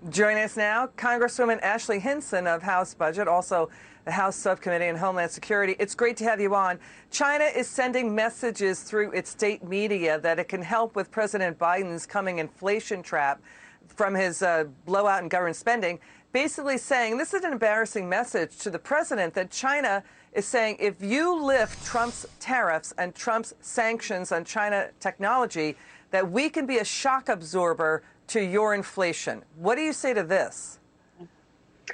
Joining us now, Congresswoman Ashley Hinson of House Budget, also the House Subcommittee on Homeland Security. It's great to have you on. China is sending messages through its state media that it can help with President Biden's coming inflation trap from his blowout in government spending, basically saying, this is an embarrassing message to the president, that China is saying if you lift Trump's tariffs and Trump's sanctions on China technology, that we can be a shock absorber to your inflation. What do you say to this?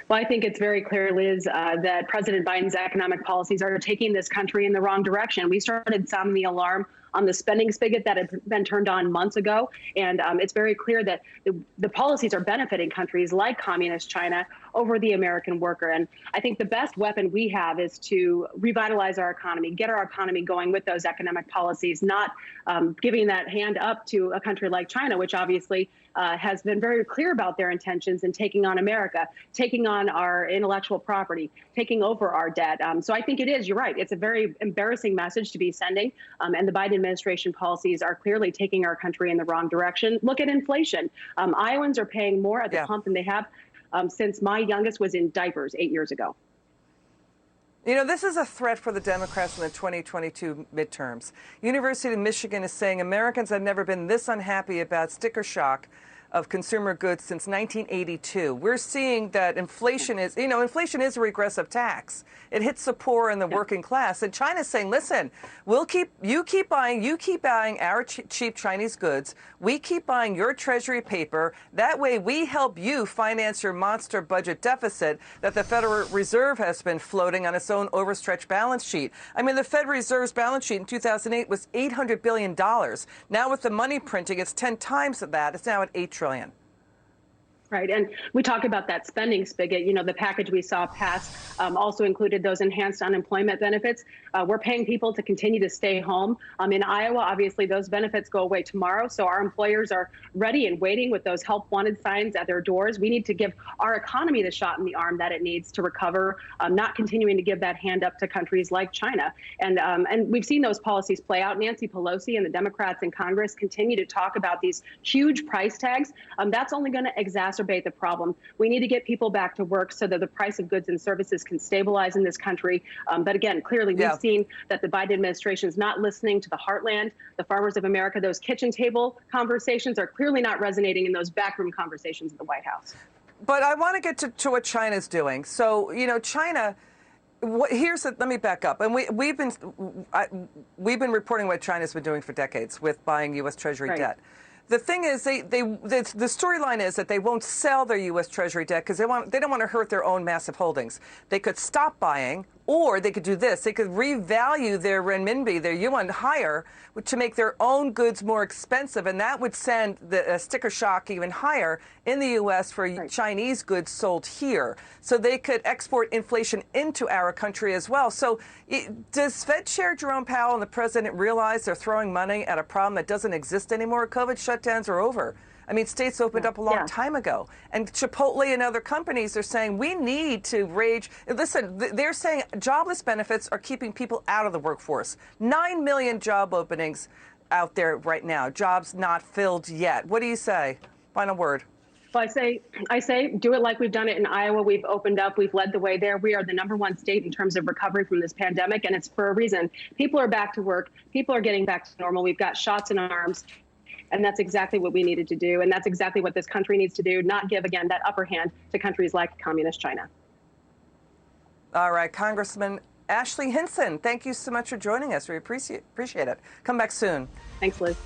Well, I think it's very clear, Liz, that President Biden's economic policies are taking this country in the wrong direction. We started sounding the alarm on the spending spigot that had been turned on months ago. And it's very clear that the policies are benefiting countries like communist China over the American worker. And I think the best weapon we have is to revitalize our economy, get our economy going with those economic policies, not giving that hand up to a country like China, which obviously has been very clear about their intentions in taking on America, taking on our intellectual property, taking over our debt. So I think it is, you're right, it's a very embarrassing message to be sending. And the Biden administration policies are clearly taking our country in the wrong direction. Look at inflation. Iowans are paying more at the pump than they have since my youngest was in diapers 8 years ago. You know, this is a threat for the Democrats in the 2022 midterms. University of Michigan is saying Americans have never been this unhappy about sticker shock of consumer goods since 1982. We're seeing that inflation is, inflation is a regressive tax. It hits the poor and the working class. And China's saying, listen, you keep buying our cheap Chinese goods. We keep buying your Treasury paper. That way we help you finance your monster budget deficit that the Federal Reserve has been floating on its own overstretched balance sheet. I mean, the Fed Reserve's balance sheet in 2008 was $800 billion. Now with the money printing, it's 10 times that. It's now at $8 trillion. Right. And we talk about that spending spigot. You know, the package we saw pass also included those enhanced unemployment benefits. We're paying people to continue to stay home. In Iowa, obviously, those benefits go away tomorrow. So our employers are ready and waiting with those help wanted signs at their doors. We need to give our economy the shot in the arm that it needs to recover, not continuing to give that hand up to countries like China. And we've seen those policies play out. Nancy Pelosi and the Democrats in Congress continue to talk about these huge price tags. That's only going to exacerbate the problem. We need to get people back to work so that the price of goods and services can stabilize in this country. But again, clearly we've seen that the Biden administration is not listening to the heartland, the farmers of America. Those kitchen table conversations are clearly not resonating in those backroom conversations at the White House. But I want to get to what China's doing. So, China, let me back up. And we've been reporting what China's been doing for decades with buying U.S. Treasury debt. The thing is, the storyline is that they won't sell their U.S. Treasury debt because they don't want to hurt their own massive holdings. They could stop buying, or they could do this. They could revalue their renminbi, their yuan, higher to make their own goods more expensive, and that would send the sticker shock even higher in the U.S. for Chinese goods sold here. So they could export inflation into our country as well. So does Fed Chair Jerome Powell and the president realize they're throwing money at a problem that doesn't exist anymore? COVID shutdowns are over. I mean, states opened up a long time ago. And Chipotle and other companies are saying we need to listen, they're saying jobless benefits are keeping people out of the workforce. 9 million job openings out there right now, jobs not filled yet. What do you say? Final word. Well, I say do it like we've done it in Iowa. We've opened up. We've led the way there. We are the #1 state in terms of recovery from this pandemic, and it's for a reason. People are back to work. People are getting back to normal. We've got shots in arms. And that's exactly what we needed to do. And that's exactly what this country needs to do, not give, again, that upper hand to countries like communist China. All right, Congressman Ashley Hinson, thank you so much for joining us. We appreciate it. Come back soon. Thanks, Liz.